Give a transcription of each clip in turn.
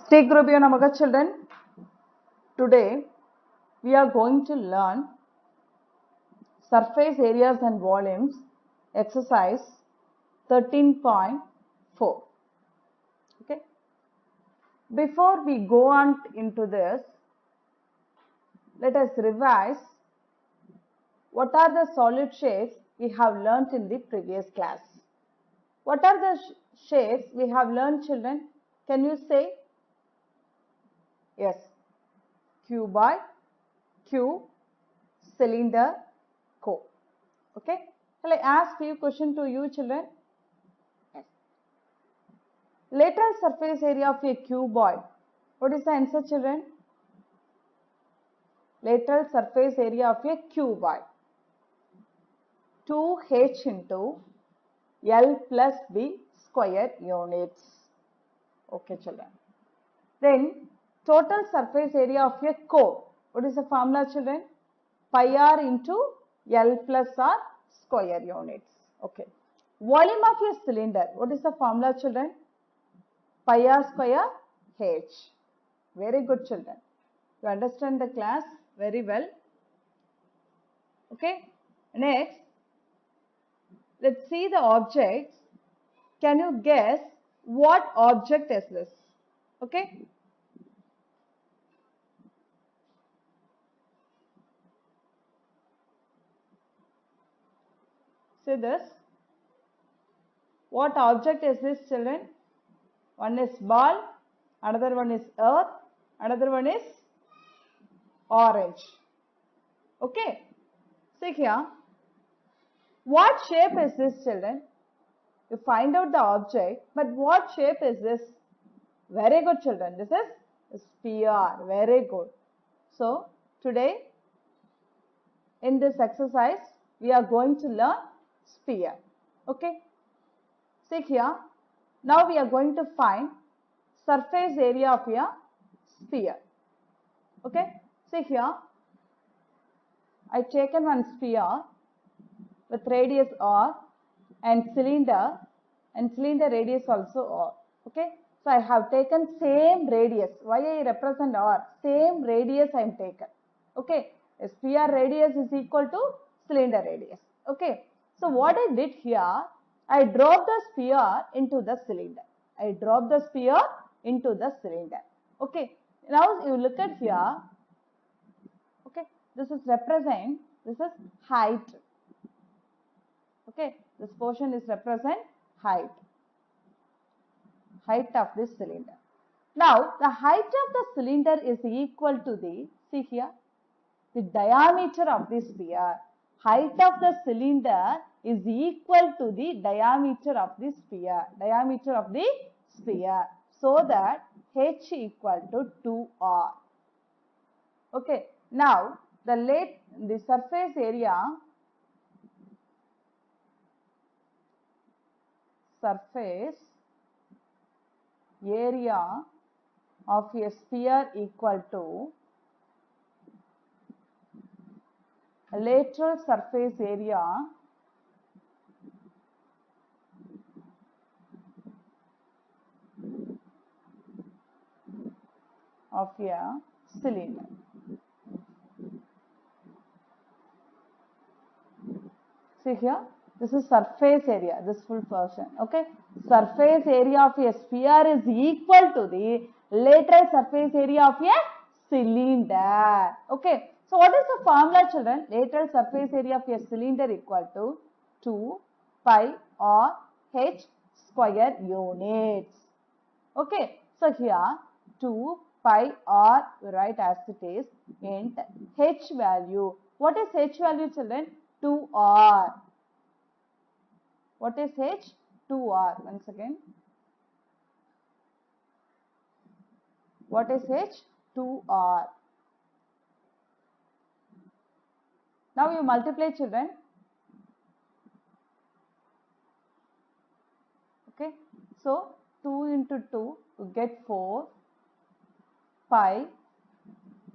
Take Rubio Namaga children. Today we are going to learn surface areas and volumes exercise 13.4. Okay. Before we go on into this, let us revise what are the solid shapes we have learnt in the previous class. What are the shapes we have learnt, children? Can you say? Yes. Cuboid, cube, cylinder, cone. Okay. Shall I ask few questions to you, children? Yes. Lateral surface area of a cuboid. What is the answer, children? Lateral surface area of a cuboid. 2h into L plus B square units. Okay, children. Then total surface area of a cone. What is the formula, children? Pi r into L plus r square units. Okay. Volume of a cylinder. What is the formula, children? Pi r square h. Very good, children. You understand the class very well. Okay. Next, let's see the objects. Can you guess what object is this? Okay. See this. What object is this, children? One is ball, another one is earth, another one is orange. Okay. See here. What shape is this, children? You find out the object, but what shape is this? Very good, children. This is a sphere. Very good. So, today in this exercise, we are going to learn sphere. Okay. See here. Now we are going to find surface area of a sphere. Okay. See here. I taken one sphere with radius r and cylinder radius also r. Okay. So I have taken same radius. Why I represent r? Same radius I am taken. Okay. A sphere radius is equal to cylinder radius. Okay. So what I did here, I dropped the sphere into the cylinder. I dropped the sphere into the cylinder. Okay. Now you look at here. Okay. This is represent. This is height. Okay. This portion is represent height. Height of this cylinder. Now the height of the cylinder is equal to the, see here, the diameter of the sphere. Height of the cylinder is equal to the diameter of the sphere. Diameter of the sphere. So that h equal to 2r. Okay. Now the surface area of a sphere equal to lateral surface area of a cylinder. See here, this is surface area, this full portion. Okay, surface area of a sphere is equal to the lateral surface area of a cylinder. Okay, so what is the formula, children? Lateral surface area of a cylinder equal to 2 pi r h square units. Okay, so here 2 pi r we write as it is, and h value. What is h value, children? 2r. What is h? 2r. Once again. What is h? 2r. Now you multiply, children. Okay. So 2 into 2 you get 4. Pi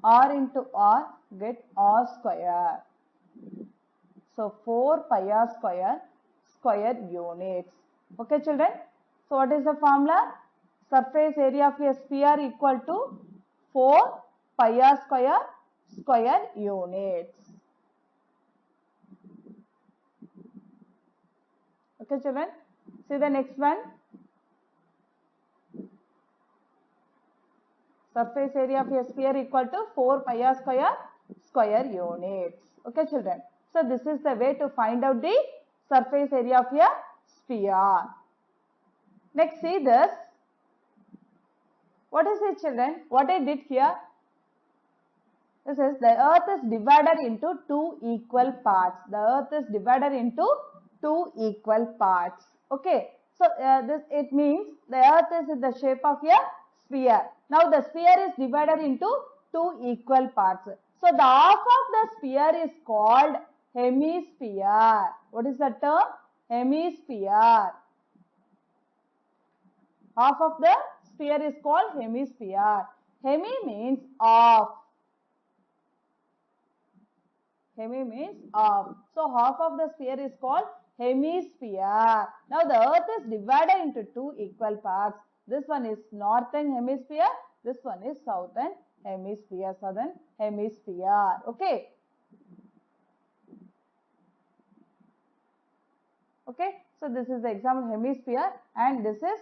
r into r get r square. So 4 pi r square units. Okay, children. So what is the formula? surface area of a sphere equal to 4 pi r square units. Okay children, see the next one. Surface area of a sphere equal to 4 pi r square units. Okay children, so this is the way to find out the surface area of a sphere. Next see this. What is it children? What I did here? This is the earth is divided into two equal parts. The earth is divided into two equal parts. Okay. So this it means the earth is in the shape of a sphere. Now the sphere is divided into two equal parts. So the half of the sphere is called hemisphere. What is the term? Hemisphere. Half of the sphere is called hemisphere. Hemi means half. Hemi means half. So half of the sphere is called hemisphere. Now the earth is divided into two equal parts. This one is northern hemisphere. This one is southern hemisphere. Southern hemisphere. Okay. Okay. So this is the example hemisphere and this is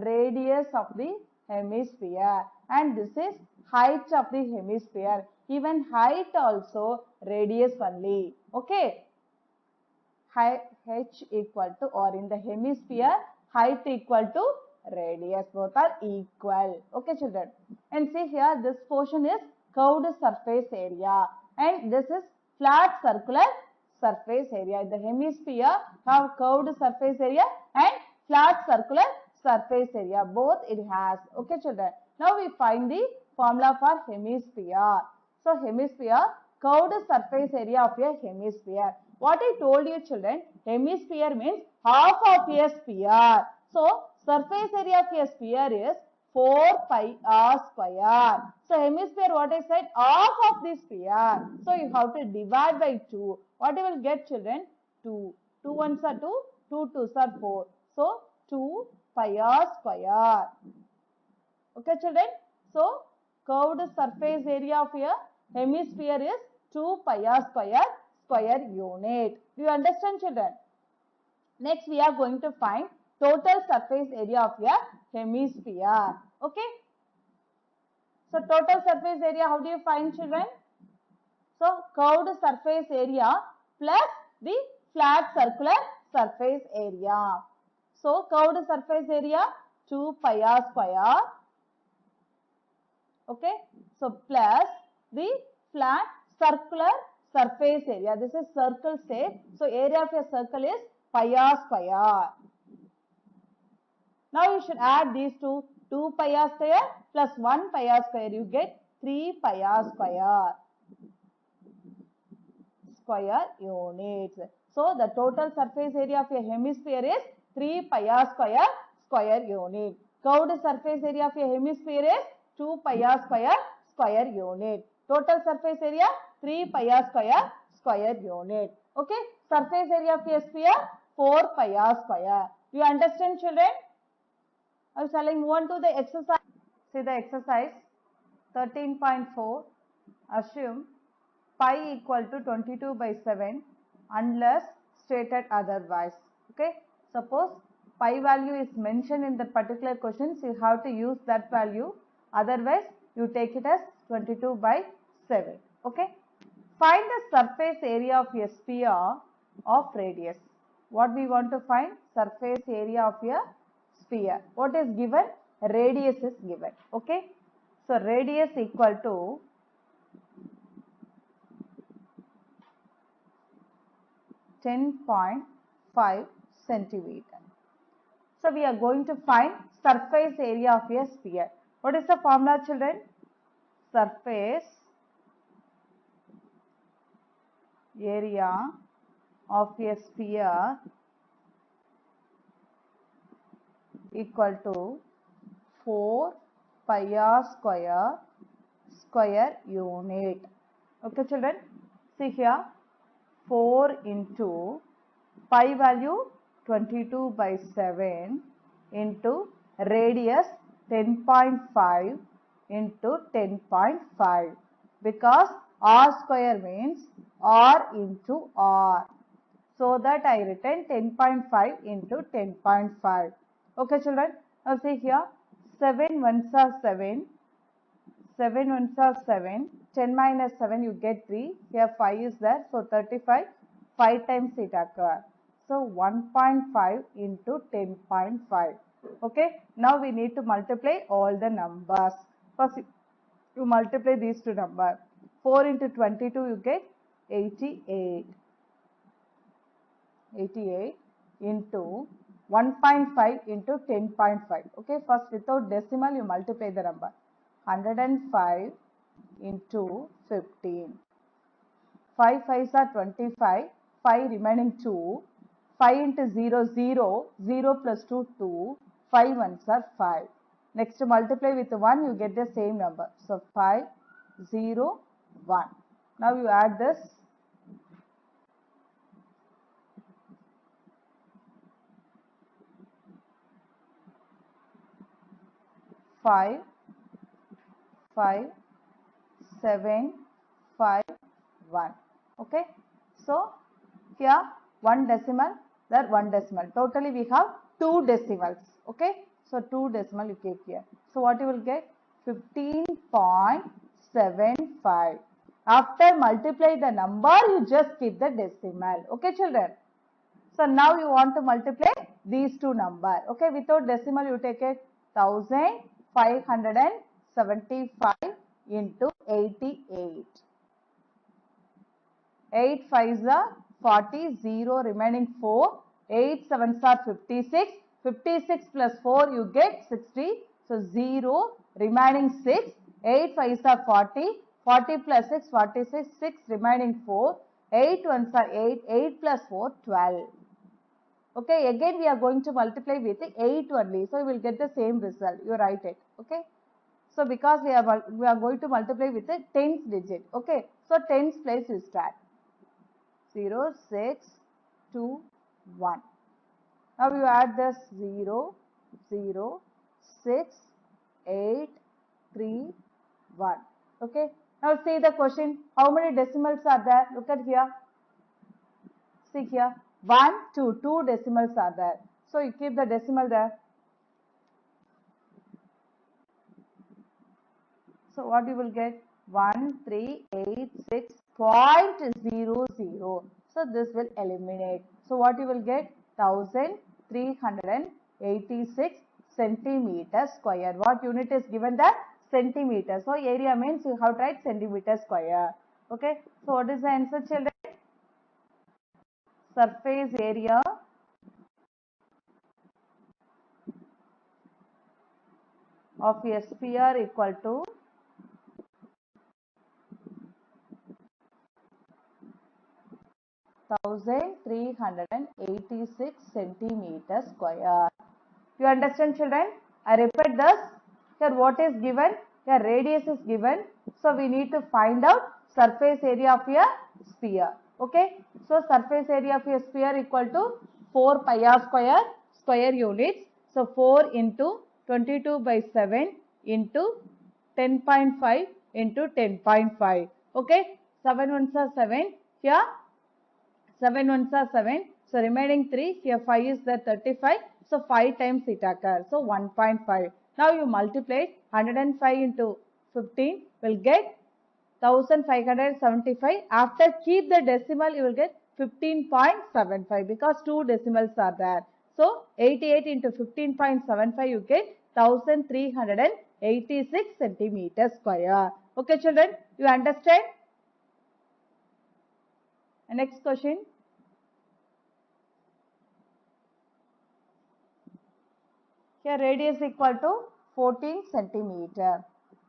radius of the hemisphere and this is height of the hemisphere. Even height also radius only. Okay. H equal to, or in the hemisphere height equal to radius, both are equal. Okay children, and see here this portion is curved surface area and this is flat circular surface area. In the hemisphere have curved surface area and flat circular surface area, both it has. Okay children, now we find the formula for hemisphere. So hemisphere, curved surface area of a hemisphere. What I told you children, hemisphere means half of a sphere. So surface area of a sphere is 4 pi r square. So hemisphere, what I said, half of the sphere. So you have to divide by 2. What you will get children? 2. 2 ones are 2, 2 twos are 4. So 2 pi r square. Okay children, so curved surface area of a hemisphere is 2 pi r square unit. Do you understand children? Next we are going to find total surface area of a hemisphere. Okay. So total surface area, how do you find children? So curved surface area plus the flat circular surface area. So curved surface area 2 pi r square. Okay. So plus the flat circular surface area. This is circle shape. So area of a circle is pi r square. Now you should add these two. 2 pi r square plus 1 pi r square. You get 3 pi r square units. So the total surface area of a hemisphere is 3 pi r square unit. Curved surface area of a hemisphere is 2 pi r square unit. Total surface area 3 pi r square unit. Okay. Surface area of a sphere 4 pi r square. Do you understand children? Now shall I move on to the exercise? See the exercise 13.4. Assume pi equal to 22 by 7 unless stated otherwise. Okay. Suppose pi value is mentioned in the particular question, so you have to use that value. Otherwise, you take it as 22 by 7. Okay. Find the surface area of a sphere of radius. What we want to find? Surface area of a sphere. What is given? Radius is given. Okay. So radius equal to 10.5 centimeter. So we are going to find surface area of a sphere. What is the formula children? Surface area of a sphere equal to 4 pi r square unit. Okay children, see here 4 into pi value 22 by 7 into radius 10.5 into 10.5 because r square means r into r. So that I written 10.5 into 10.5. Okay children, now see here 7 ones are 7, 7 ones are 7, 10 minus 7 you get 3, here 5 is there, so 35, 5 times it occurs. So 1.5 into 10.5. Okay, now we need to multiply all the numbers. First you multiply these two numbers. 4 into 22 you get 88. 88 into 1.5 into 10.5. Okay, first without decimal you multiply the number. 105 into 15. 5 5s are 25, 5 remaining 2. 5 into 0, 0, 0 plus 2, 2, 5 ones are 5. Next multiply with 1, you get the same number. So 5, 0, 1. Now you add this. 5, 5, 7, 5, 1. Okay. So here one decimal, there one decimal. Totally we have two decimals. Okay. So two decimal you keep here. So what you will get? 15.75. After multiply the number, you just keep the decimal. Okay children. So now you want to multiply these two numbers. Okay, without decimal you take it 1575 into 88. 8 5s are 40, 0 remaining 4, 8 7s are 56, 56 plus 4 you get 60, so 0 remaining 6, 8 5s are 40, 40 plus 6, 46, 6 remaining 4, 8 1s are 8, 8 plus 4, 12. Okay, again we are going to multiply with 8 only, so we will get the same result. You write it. Okay. So because we are going to multiply with the tens digit. Okay. So tens place you start. 0, 6, 2, 1. Now you add this 0, 0, 6, 8, 3, 1. Okay. Now see the question. How many decimals are there? Look at here. See here. 1, 2, 2 decimals are there. So you keep the decimal there. So what you will get? 1386.00. So this will eliminate. So what you will get? 1386 centimeter square. What unit is given there? Centimeter. So area means you have to write centimeter square. Okay. So what is the answer children? Surface area of a sphere equal to 1386 centimeter square. You understand children? I repeat this. Here what is given? Here radius is given. So we need to find out surface area of a sphere. Okay. So surface area of a sphere equal to 4 pi r square, square units. So 4 into 22 by 7 into 10.5 into 10.5. Okay. 7 ones are 7. Here 7 ones are 7. So remaining 3. Here 5 is the 35. So 5 times it occurs. So 1.5. Now you multiply 105 into 15 will get 1575. After keep the decimal you will get 15.75 because two decimals are there. So 88 into 15.75 you get 1386 centimeters square. Okay children, you understand? Next question. Here radius equal to 14 centimeter.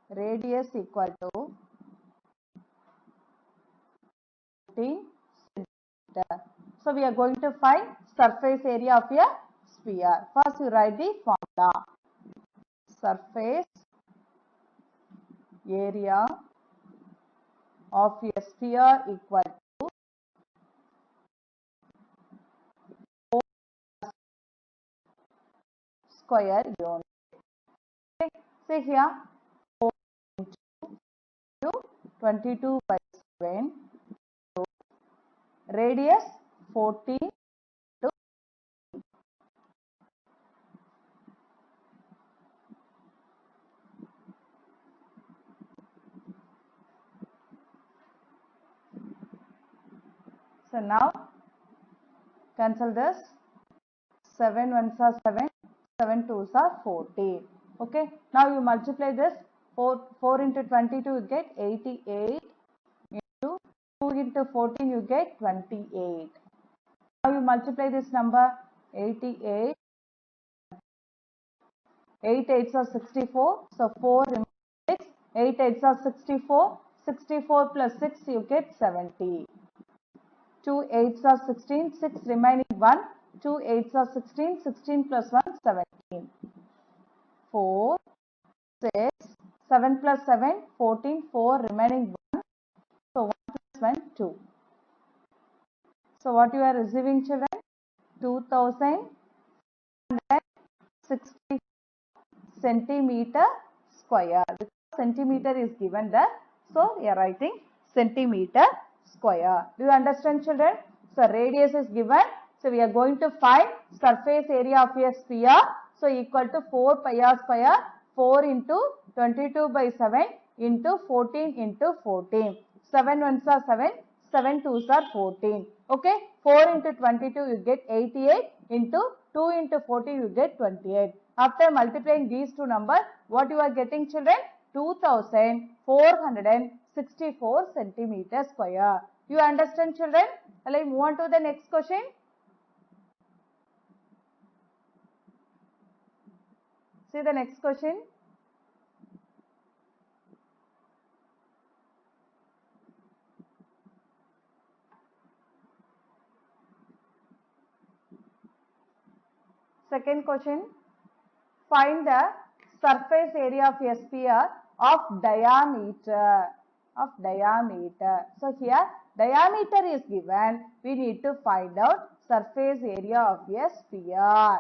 Radius equal to 14 centimeter. So we are going to find surface area of a sphere. First you write the formula. Surface area of a sphere equal to 4 square unit. Okay. See here, 4 into 22 by 7. So, radius 14. So now cancel this. 7 ones are 7, 7 twos are 14. Okay. Now you multiply this. 4 into 22 you get 88 into 2 into 14 you get 28. Now you multiply this number 88. 8 eights are 64. So 4 remains 6. 8 eights are 64. 64 plus 6 you get 70. 2 eights are 16. 6 remaining 1. 2 eights are 16. 16 plus 1 17. 4, 6, 7 plus 7, 14, 4 remaining 1. So 1 plus 1, 2. So what you are receiving, children? 2060 centimeter square. Because centimeter is given there. So you are writing centimeter square. Do you understand, children? So radius is given. So we are going to find surface area of a sphere. So equal to 4 pi r square. 4 into 22 by 7 into 14 into 14. 7 ones are 7. 7 twos are 14. Okay. 4 into 22 you get 88 into 2 into 40 you get 28. After multiplying these two numbers, what you are getting, children? 2464 centimeter square. You understand, children? Let's move on to the next question. See the next question. Second question. Find the surface area of a sphere of diameter. So here diameter is given. We need to find out surface area of a sphere.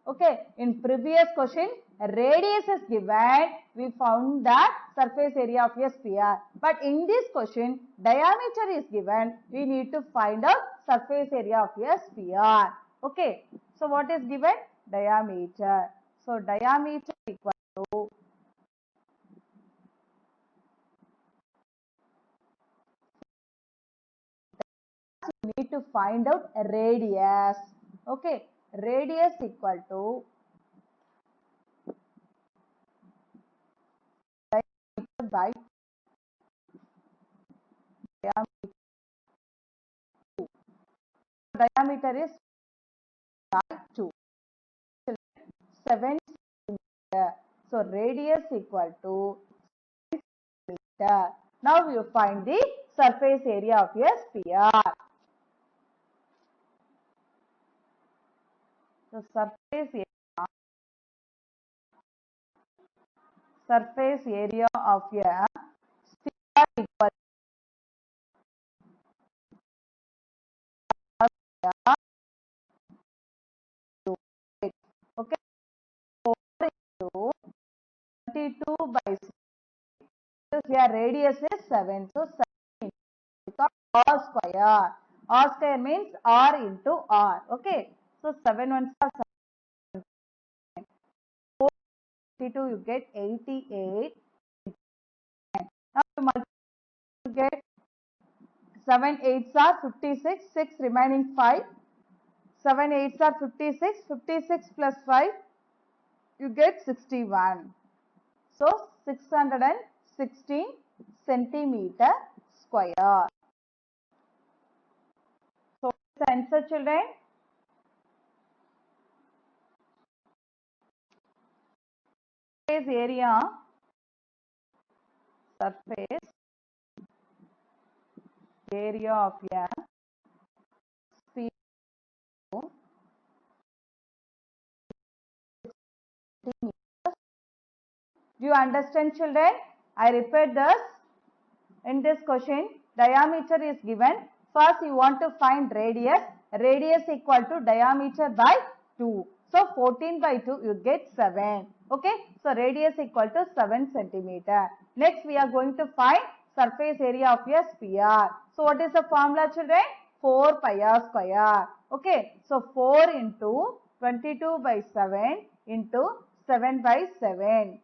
Okay. In previous question, radius is given. We found that surface area of a sphere. But in this question, diameter is given. We need to find out surface area of a sphere. Okay. So what is given? Diameter. So diameter equal to you need to find out radius. Okay. Radius equal to diameter by diameter. Diameter is by 2. 7 centimeter. So radius equal to 7 centimeter. Now you find the surface area of a sphere. So surface area of a sphere equal to 8. Okay. 4 into 22 by 6. Here radius is 7. So 7 into r square. R square means r into r. Okay. So 7 ones are 7. 42 you get 88. Now you multiply, you get 7 eights are 56. 6 remaining 5. 7 eights are 56. 56 plus 5 you get 61. So 616 centimeter square. So what's the answer, children? Surface area of a sphere. Do you understand, children? I repeat this. In this question, diameter is given. First, you want to find radius. Radius equal to diameter by 2. So 14 by 2, you get 7. Okay. So radius equal to 7 centimeter. Next, we are going to find surface area of a sphere. So what is the formula, children? 4 pi r square. Okay. So 4 into 22 by 7 into 7 by 7.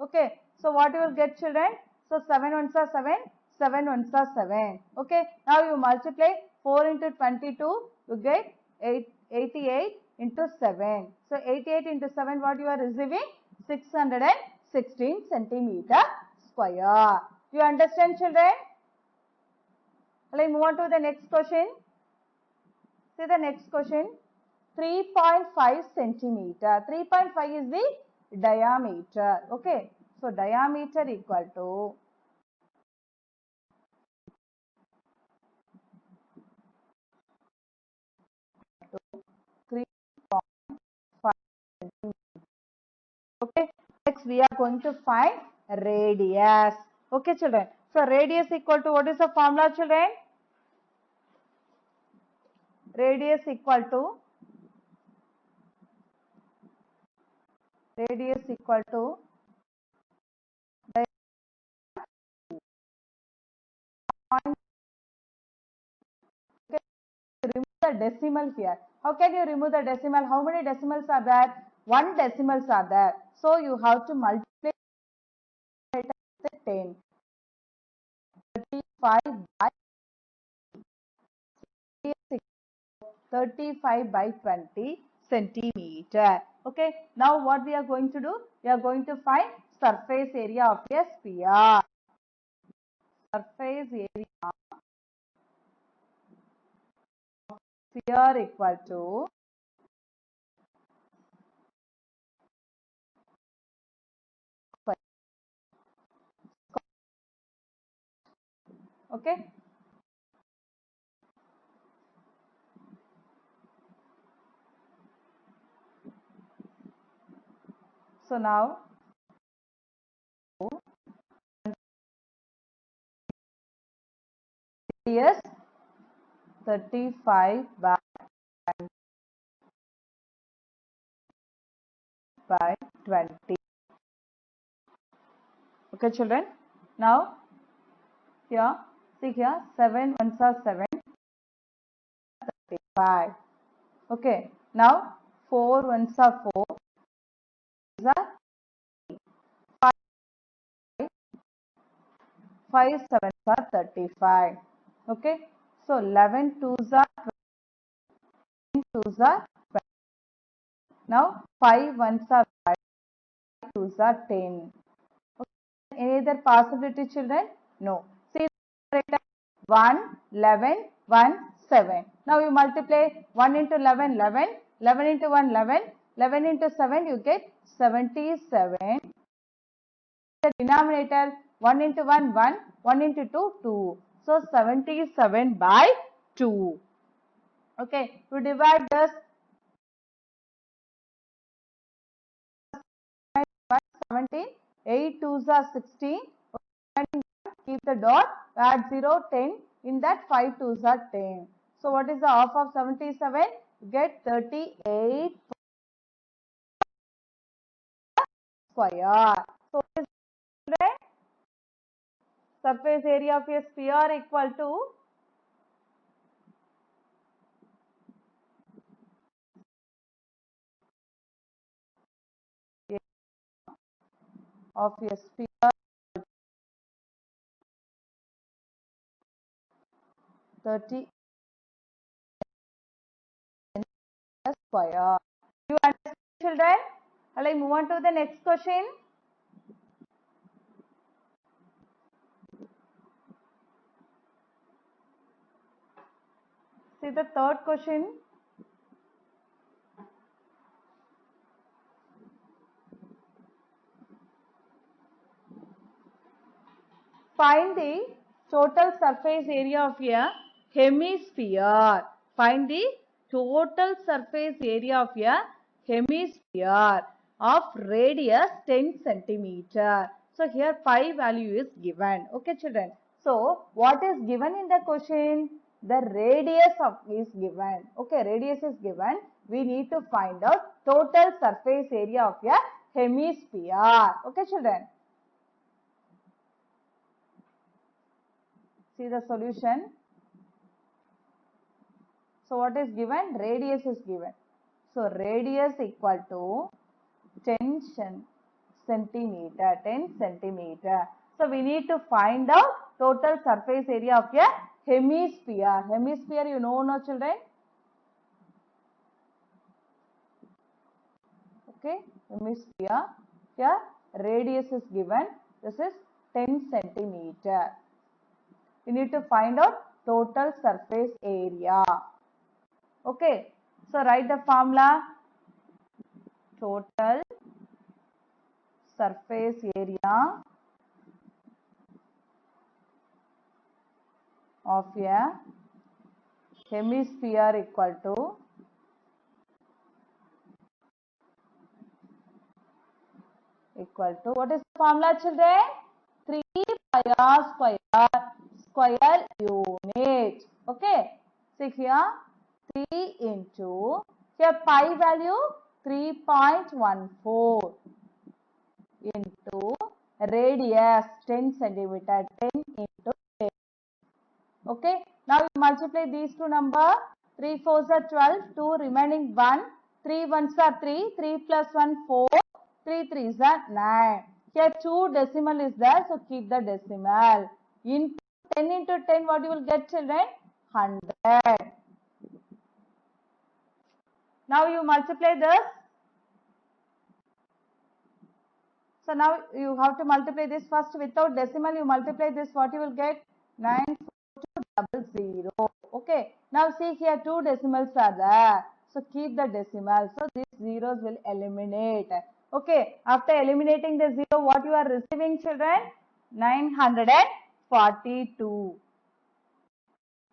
Okay. So what you will get, children? So 7 ones are 7, 7 ones are 7. Okay. Now you multiply 4 into 22, you get 88 into 7. So 88 into 7, what you are receiving? 616 centimeter square. You understand, children? Let's move on to the next question. See the next question. 3.5 centimeter. 3.5 is the diameter. Okay. So diameter equal to 3.5 centimeter. Okay. Next we are going to find radius. Okay, children. So radius equal to, what is the formula, children? Radius equal to the point. Remove the decimal here. How can you remove the decimal? How many decimals are there? 1 decimals are there. So you have to multiply it with 10. 35 by 35 by 20 centimeter. Okay. Now what we are going to do? We are going to find surface area of a sphere. Surface area of sphere equal to okay. So now radius 35 by 20. Okay, children. Now here, see here, 7 ones are 7, 35. Okay. Now 4 ones are 4, these are 5, 5 sevens are 35. Okay. So 11 twos are 20, twos are 20. Now 5 ones are 5, twos are 10. Okay. Any other possibility, children? No. See 1, 11, 1, 7. Now you multiply 1 into 11, 11, 11 into 1, 11, 11 into 7, you get 77. The denominator 1 into 1, 1, 1 into 2, 2. So 77 by 2. Okay, you divide this by 17, 8 twos are 16. Keep the dot, add 0, 10. In that 5 twos are 10. So what is the half of 77? Get 38 square. So what is the surface area of a sphere equal to of a sphere 30 square. You understand, children? Shall I move on to the next question? See the third question. Find the total surface area of a hemisphere. Find the total surface area of a hemisphere of radius 10 centimeter. So here pi value is given. Okay, children. So what is given in the question? The radius of is given. Okay, radius is given. we need to find out total surface area of a hemisphere. Okay, children. See the solution. So what is given? Radius is given. So radius equal to 10 centimeter. 10 centimeter. So we need to find out total surface area of a hemisphere. Hemisphere, you know, no children? Okay, hemisphere. Here radius is given. This is 10 centimeter. We need to find out total surface area. Okay, so write the formula. Total surface area of a hemisphere equal to what is the formula, children? 3 pi r square unit. Okay, see here 3 into here pi value 3.14 into radius 10 centimeter, 10 into 10. Okay, now you multiply these two numbers. 3 4s are 12, 2 remaining 1, 3 1s are 3, 3 plus 1 4, 3 3s are 9. Here 2 decimal is there, so keep the decimal. Into 10 into 10, what you will get, children? 100. Now you multiply this. So now you have to multiply this first without decimal. You multiply this, what you will get? 94200. Okay. Now see here 2 decimals are there. So keep the decimal. So these zeros will eliminate. Okay. After eliminating the zero, what you are receiving, children? 942.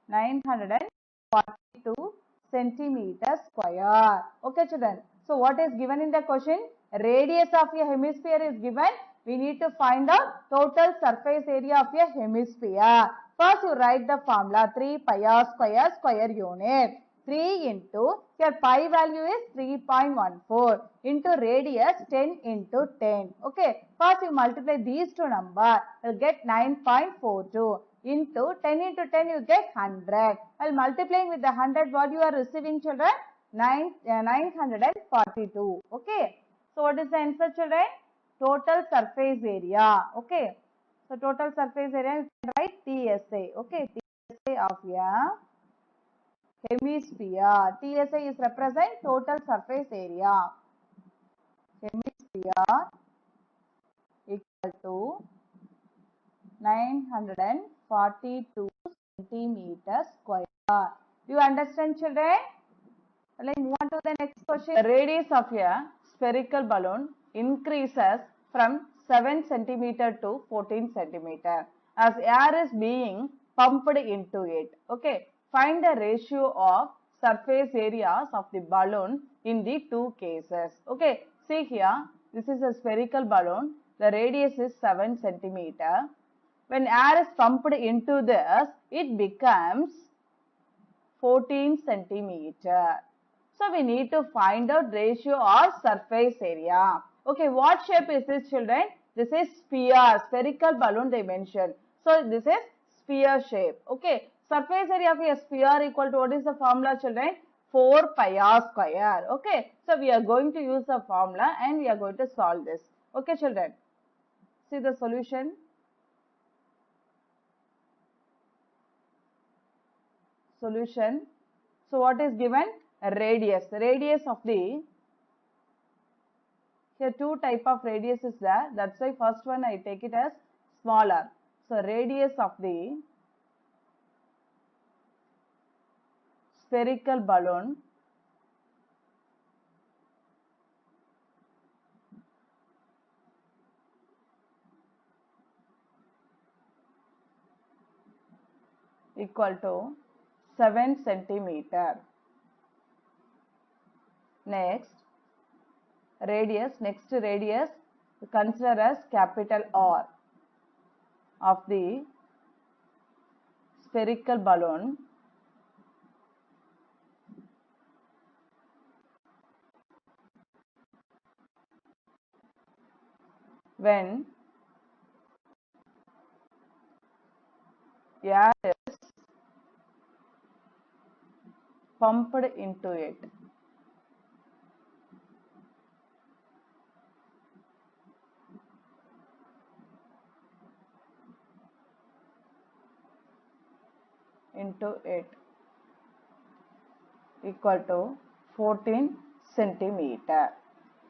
942 centimeter square. Okay, children. So what is given in the question? Radius of a hemisphere is given. We need to find out total surface area of a hemisphere. First you write the formula 3 pi r square unit. 3 into, here pi value is 3.14 into radius 10 into 10. Okay, first you multiply these two numbers, you will get 9.42 into 10 into 10 you get 100. While multiplying with the 100, what you are receiving, children? 942. Okay, so what is the answer, children? Total surface area. Okay, so total surface area, you can write TSA. Okay, TSA of a hemisphere. TSA is represent total surface area. Hemisphere equal to 942 centimeters square. Do you understand, children? Let's move on to the next question. The radius of a spherical balloon increases from 7 centimeter to 14 centimeter as air is being pumped into it. Okay, find the ratio of surface areas of the balloon in the two cases. Okay, see here, this is a spherical balloon. The radius is 7 centimeter. When air is pumped into this, it becomes 14 centimeter. So we need to find out ratio of surface area. Okay, what shape is this, children? This is sphere, spherical balloon they mentioned. So this is sphere shape. Okay, surface area of a sphere equal to, what is the formula, children? 4 pi r square. Okay, so we are going to use the formula and we are going to solve this. Okay, children, see the solution. Solution. So what is given? Radius. Radius of the, here two type of radius is there. That's why first one I take it as smaller. So radius of the spherical balloon equal to 7 centimeter. Next radius, consider as capital R of the spherical balloon when air is pumped into it. Equal to 14 centimeter.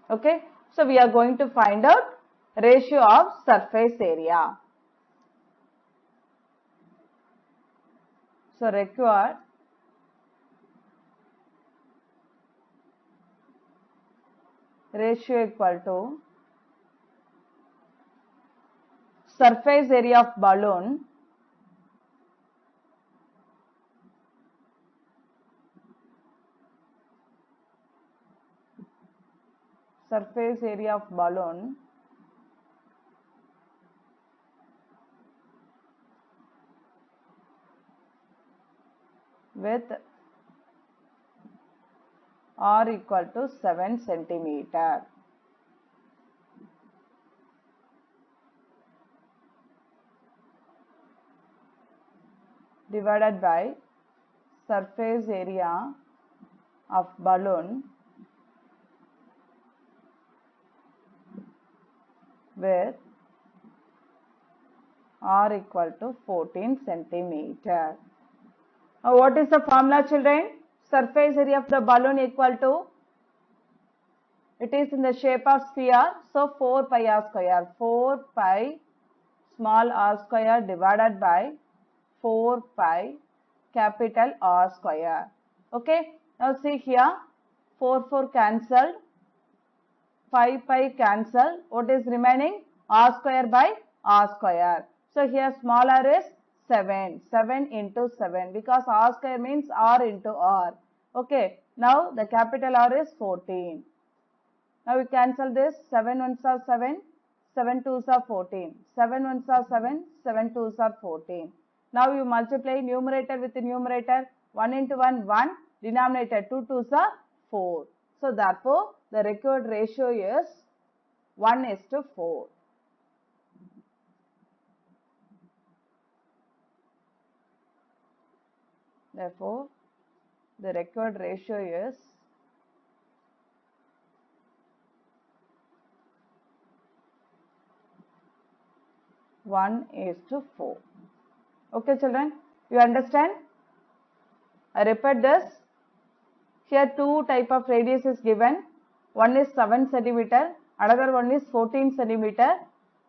Okay, so we are going to find out ratio of surface area. So required ratio equal to surface area of balloon with r equal to 7 centimeter. Divided by surface area of balloon with r equal to 14 centimeter. Now what is the formula, children? Surface area of the balloon equal to, it is in the shape of sphere, so 4 pi r square. 4 pi small r square divided by 4 pi capital R square. Okay, now see here, 4 cancelled, 5 pi cancelled. What is remaining? R square by R square. So here small r is 7. 7 into 7 because R square means R into R. Okay, now the capital R is 14. Now we cancel this. 7 ones are 7. 7 twos are 14. 7 ones are 7. 7 twos are 14. Now you multiply numerator with the numerator. 1 into 1, 1. Denominator 2 twos are 4. So therefore, the required ratio is 1:4. Therefore, the required ratio is 1:4. Okay, children, you understand? I repeat this. Here two type of radius is given. One is 7 centimeter, another one is 14 centimeter.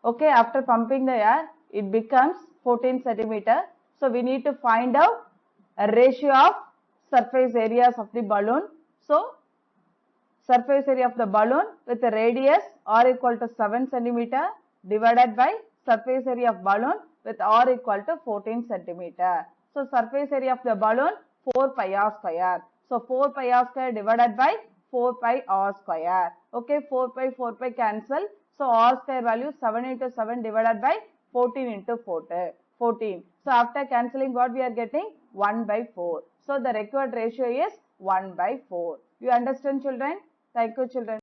Okay, after pumping the air, it becomes 14 centimeter. So we need to find out a ratio of surface areas of the balloon. So surface area of the balloon with a radius r equal to 7 centimeter divided by surface area of balloon with r equal to 14 centimeter. So surface area of the balloon 4 pi r square. So 4 pi r square divided by 4 pi r square. Okay, 4 pi cancel. So r square value 7 into 7 divided by 14 into 14. So after cancelling what we are getting? 1/4. So the required ratio is 1/4. You understand, children? Thank you, children.